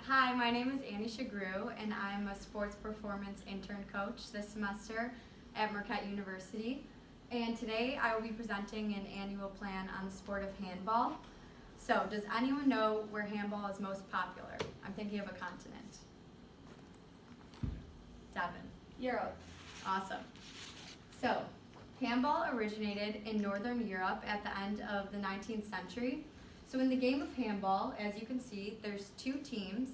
Hi, my name is Sugrue, and I'm a sports performance intern coach this semester at Marquette University. And today I will be presenting an annual plan on the sport of handball. So, does anyone know where handball is most popular? I'm thinking of a continent. Devin. Europe. Awesome. So, handball originated in Northern Europe at the end of the 19th century. So in the game of handball, as you can see, there's two teams.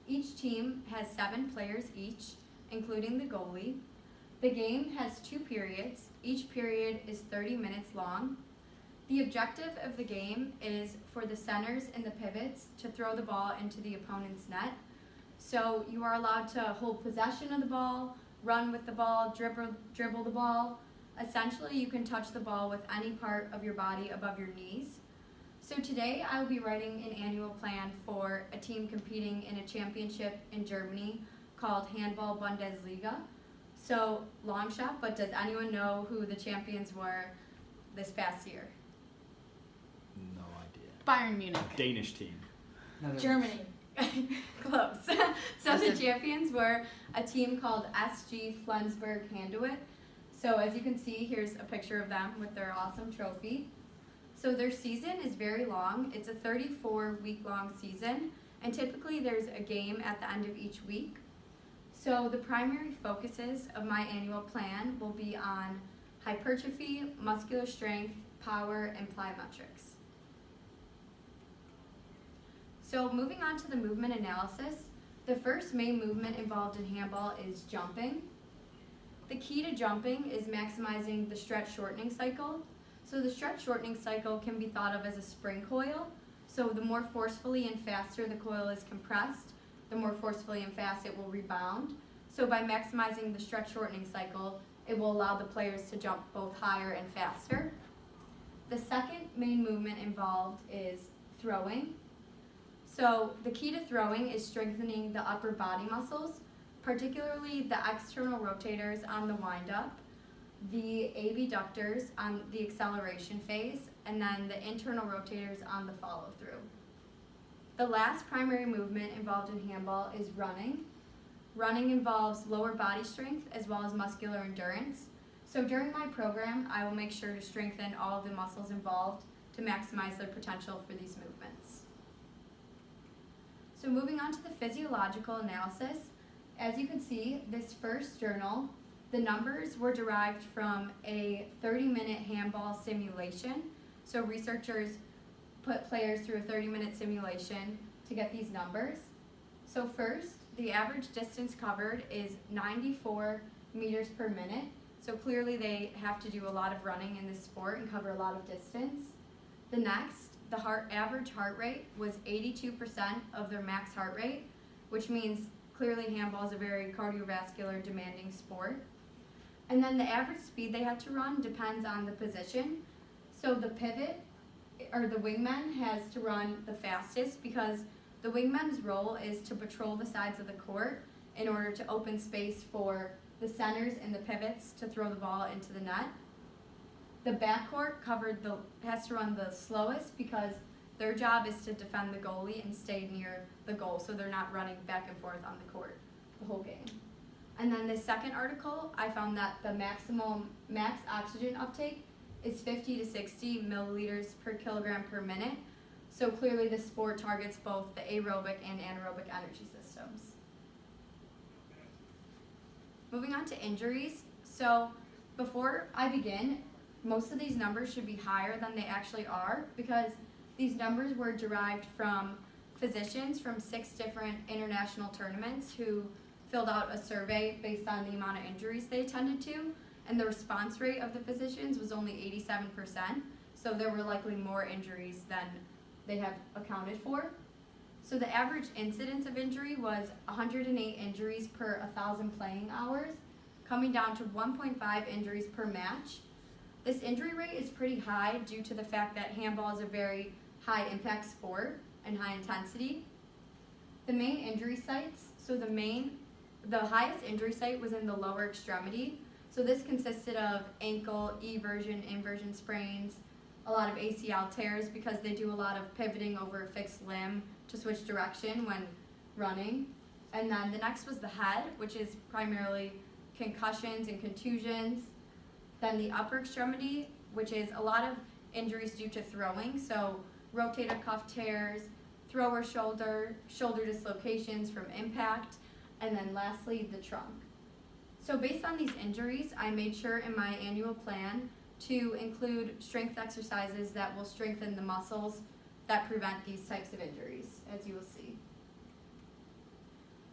Each team has 7 players each, including the goalie. The game has 2 periods. Each period is 30 minutes long. The objective of the game is for the centers and the pivots to throw the ball into the opponent's net. So you are allowed to hold possession of the ball, run with the ball, dribble the ball. Essentially, you can touch the ball with any part of your body above your knees. So today I will be writing an annual plan for a team competing in a championship in Germany called Handball Bundesliga. So long shot, but does anyone know who the champions were this past year? No idea. Bayern Munich. Danish team. Germany. Close. So the champions were a team called SG Flensburg Handewitt. So as you can see, here's a picture of them with their awesome trophy. So their season is very long. It's a 34-week-long season, and typically there's a game at the end of each week. So the primary focuses of my annual plan will be on hypertrophy, muscular strength, power, and plyometrics. So moving on to the movement analysis, the first main movement involved in handball is jumping. The key to jumping is maximizing the stretch shortening cycle. So the stretch shortening cycle can be thought of as a spring coil. So the more forcefully and faster the coil is compressed, the more forcefully and fast it will rebound. So by maximizing the stretch shortening cycle, it will allow the players to jump both higher and faster. The second main movement involved is throwing. So the key to throwing is strengthening the upper body muscles, particularly the external rotators on the wind-up, the abductors on the acceleration phase, and then the internal rotators on the follow-through. The last primary movement involved in handball is running. Running involves lower body strength as well as muscular endurance. So during my program, I will make sure to strengthen all of the muscles involved to maximize their potential for these movements. So moving on to the physiological analysis, as you can see, this first journal, the numbers were derived from a 30-minute handball simulation. So researchers put players through a 30-minute simulation to get these numbers. So first, the average distance covered is 94 meters per minute. So clearly they have to do a lot of running in this sport and cover a lot of distance. The next, the average heart rate was 82% of their max heart rate, which means clearly handball is a very cardiovascular demanding sport. And then the average speed they had to run depends on the position. So the pivot, or the wingman, has to run the fastest because the wingman's role is to patrol the sides of the court in order to open space for the centers and the pivots to throw the ball into the net. The backcourt has to run the slowest because their job is to defend the goalie and stay near the goal, so they're not running back and forth on the court the whole game. And then the second article, I found that the max oxygen uptake is 50 to 60 milliliters per kilogram per minute. So clearly this sport targets both the aerobic and anaerobic energy systems. Moving on to injuries. So before I begin, most of these numbers should be higher than they actually are because these numbers were derived from physicians from 6 different international tournaments who filled out a survey based on the amount of injuries they attended to, and the response rate of the physicians was only 87%, so there were likely more injuries than they have accounted for. So the average incidence of injury was 108 injuries per 1,000 playing hours, coming down to 1.5 injuries per match. This injury rate is pretty high due to the fact that handball is a very high impact sport and high intensity. The main injury sites, so the highest injury site was in the lower extremity. So this consisted of ankle, eversion, inversion sprains, a lot of ACL tears because they do a lot of pivoting over a fixed limb to switch direction when running. And then the next was the head, which is primarily concussions and contusions. Then the upper extremity, which is a lot of injuries due to throwing, so rotator cuff tears, thrower shoulder dislocations from impact, and then lastly, the trunk. So based on these injuries, I made sure in my annual plan to include strength exercises that will strengthen the muscles that prevent these types of injuries, as you will see.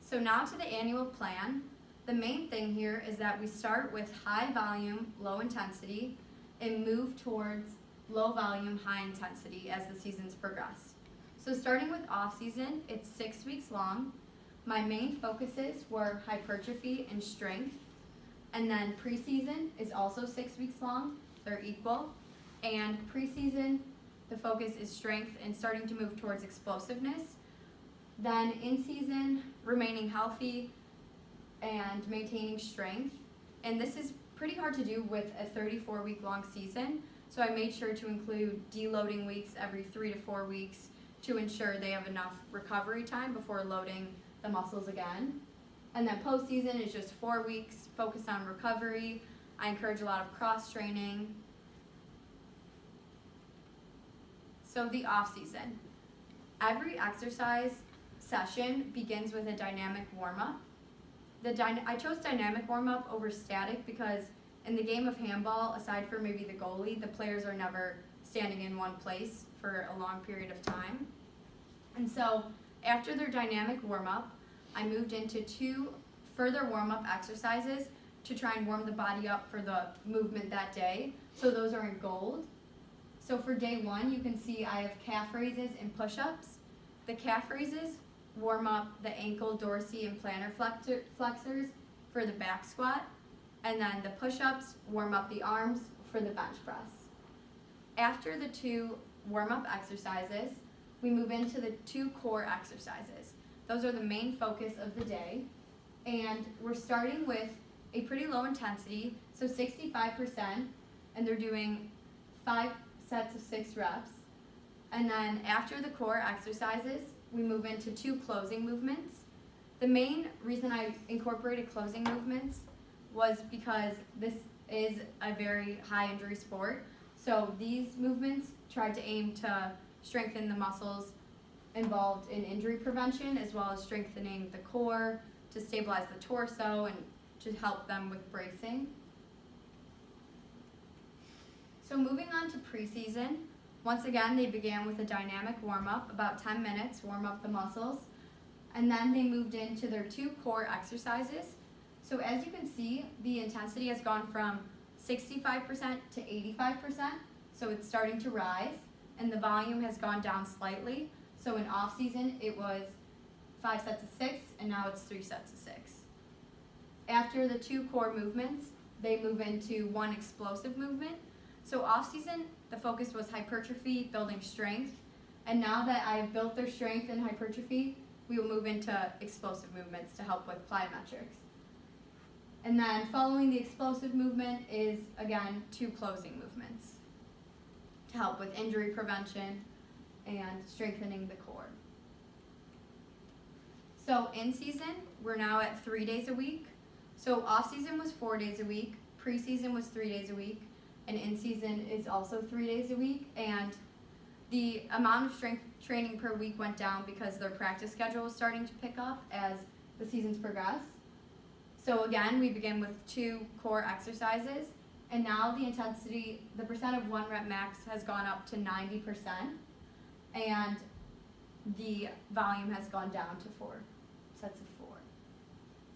So now to the annual plan. The main thing here is that we start with high volume, low intensity, and move towards low volume, high intensity as the seasons progress. So starting with off season, it's 6 weeks long. My main focuses were hypertrophy and strength. And then preseason is also 6 weeks long, they're equal. And preseason, the focus is strength and starting to move towards explosiveness. Then in season, remaining healthy and maintaining strength. And this is pretty hard to do with a 34-week long season, so I made sure to include deloading weeks every 3 to 4 weeks to ensure they have enough recovery time before loading the muscles again. And then postseason is just 4 weeks, focus on recovery. I encourage a lot of cross training. So the off season. Every exercise session begins with a dynamic warm-up. I chose dynamic warm-up over static because in the game of handball, aside from maybe the goalie, the players are never standing in one place for a long period of time. And so after their dynamic warm-up, I moved into 2 further warm-up exercises to try and warm the body up for the movement that day. So those are in gold. So for day 1, you can see I have calf raises and push-ups. The calf raises warm up the ankle, dorsal, and plantar flexors for the back squat. And then the push-ups warm up the arms for the bench press. After the 2 warm-up exercises, we move into the 2 core exercises. Those are the main focus of the day. And we're starting with a pretty low intensity, so 65%, and they're doing 5 sets of 6 reps. And then after the core exercises, we move into 2 closing movements. The main reason I incorporated closing movements was because this is a very high injury sport. So these movements tried to aim to strengthen the muscles involved in injury prevention, as well as strengthening the core to stabilize the torso and to help them with bracing. So moving on to preseason, once again, they began with a dynamic warm-up, about 10 minutes, warm up the muscles, and then they moved into their 2 core exercises. So as you can see, the intensity has gone from 65% to 85%, so it's starting to rise, and the volume has gone down slightly. So in off season, it was 5 sets of 6, and now it's 3 sets of 6. After the 2 core movements, they move into 1 explosive movement. So off season, the focus was hypertrophy, building strength, and now that I've built their strength and hypertrophy, we will move into explosive movements to help with plyometrics. And then following the explosive movement is, again, 2 closing movements to help with injury prevention and strengthening the core. So in season, we're now at 3 days a week. So off season was 4 days a week, preseason was 3 days a week, and in season is also 3 days a week. And the amount of strength training per week went down because their practice schedule was starting to pick up as the seasons progress. So again, we begin with 2 core exercises, and now the intensity, the percent of 1 rep max has gone up to 90%, and the volume has gone down to 4 sets of 4.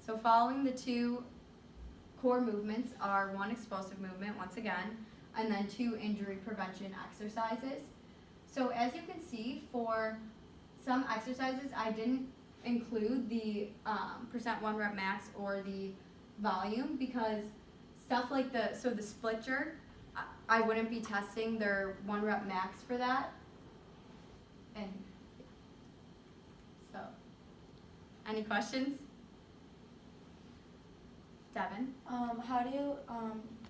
So following the 2 core movements are 1 explosive movement, once again, and then 2 injury prevention exercises. So as you can see, for some exercises, I didn't include the percent 1 rep max or the volume because stuff like the split jerk, I wouldn't be testing their 1 rep max for that. And so, any questions? Devin? How do you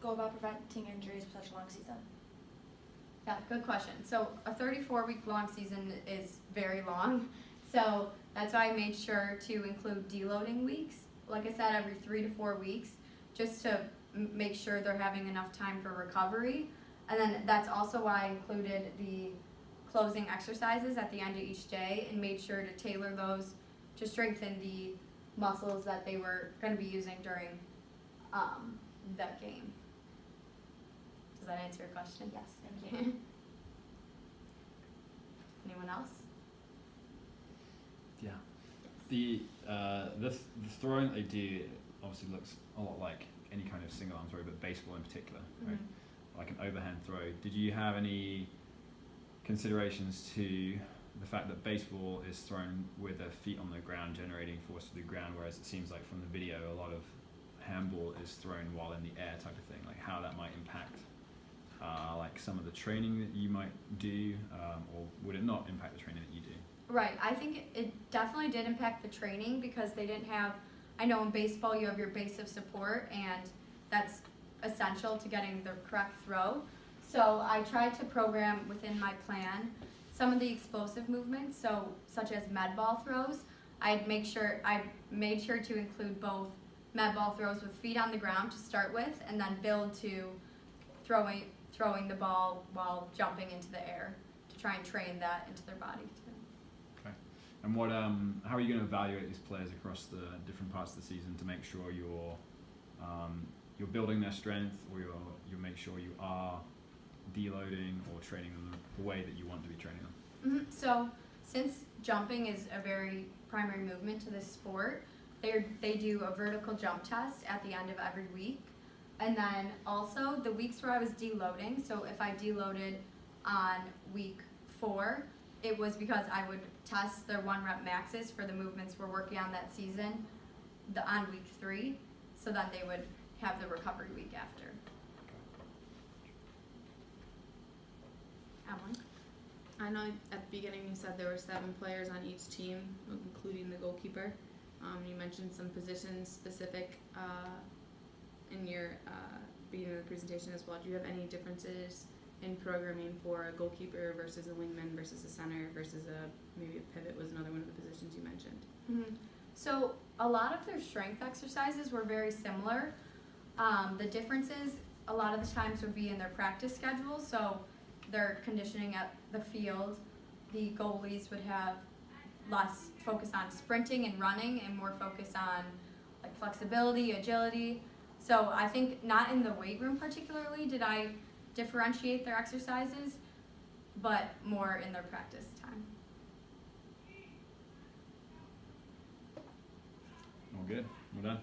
go about preventing injuries for such a long season? Yeah, good question. So a 34-week long season is very long. So that's why I made sure to include deloading weeks. Like I said, every 3 to 4 weeks, just to make sure they're having enough time for recovery. And then that's also why I included the closing exercises at the end of each day and made sure to tailor those to strengthen the muscles that they were going to be using during that game. Does that answer your question? Yes, thank you. Anyone else? Yeah. The throwing that they do obviously looks a lot like any kind of single arm throw, but baseball in particular, right? Like an overhand throw. Did you have any considerations to the fact that baseball is thrown with their feet on the ground, generating force to the ground, whereas it seems like from the video a lot of handball is thrown while in the air type of thing, like how that might impact like some of the training that you might do, or would it not impact the training that you do? Right, I think it definitely did impact the training because they didn't have, I know in baseball you have your base of support and that's essential to getting the correct throw. So I tried to program within my plan some of the explosive movements, so such as med ball throws. I made sure to include both med ball throws with feet on the ground to start with, and then build to throwing the ball while jumping into the air to try and train that into their body too. Okay. And what how are you going to evaluate these players across the different parts of the season to make sure you're building their strength, or you make sure you are deloading or training them the way that you want to be training them? So since jumping is a very primary movement to this sport, they do a vertical jump test at the end of every week. And then also the weeks where I was deloading, so if I deloaded on week 4, it was because I would test their 1 rep maxes for the movements we're working on that season on week 3, so that they would have the recovery week after. Emily? I know at the beginning you said there were 7 players on each team, including the goalkeeper. You mentioned some positions specific in your beginning of the presentation as well. Do you have any differences in programming for a goalkeeper versus a wingman versus a center versus maybe a pivot was another one of the positions you mentioned? So a lot of their strength exercises were very similar. The differences a lot of the times would be in their practice schedule. So their conditioning at the field, the goalies would have less focus on sprinting and running and more focus on like flexibility, agility. So I think not in the weight room particularly did I differentiate their exercises, but more in their practice time. All good. Well done.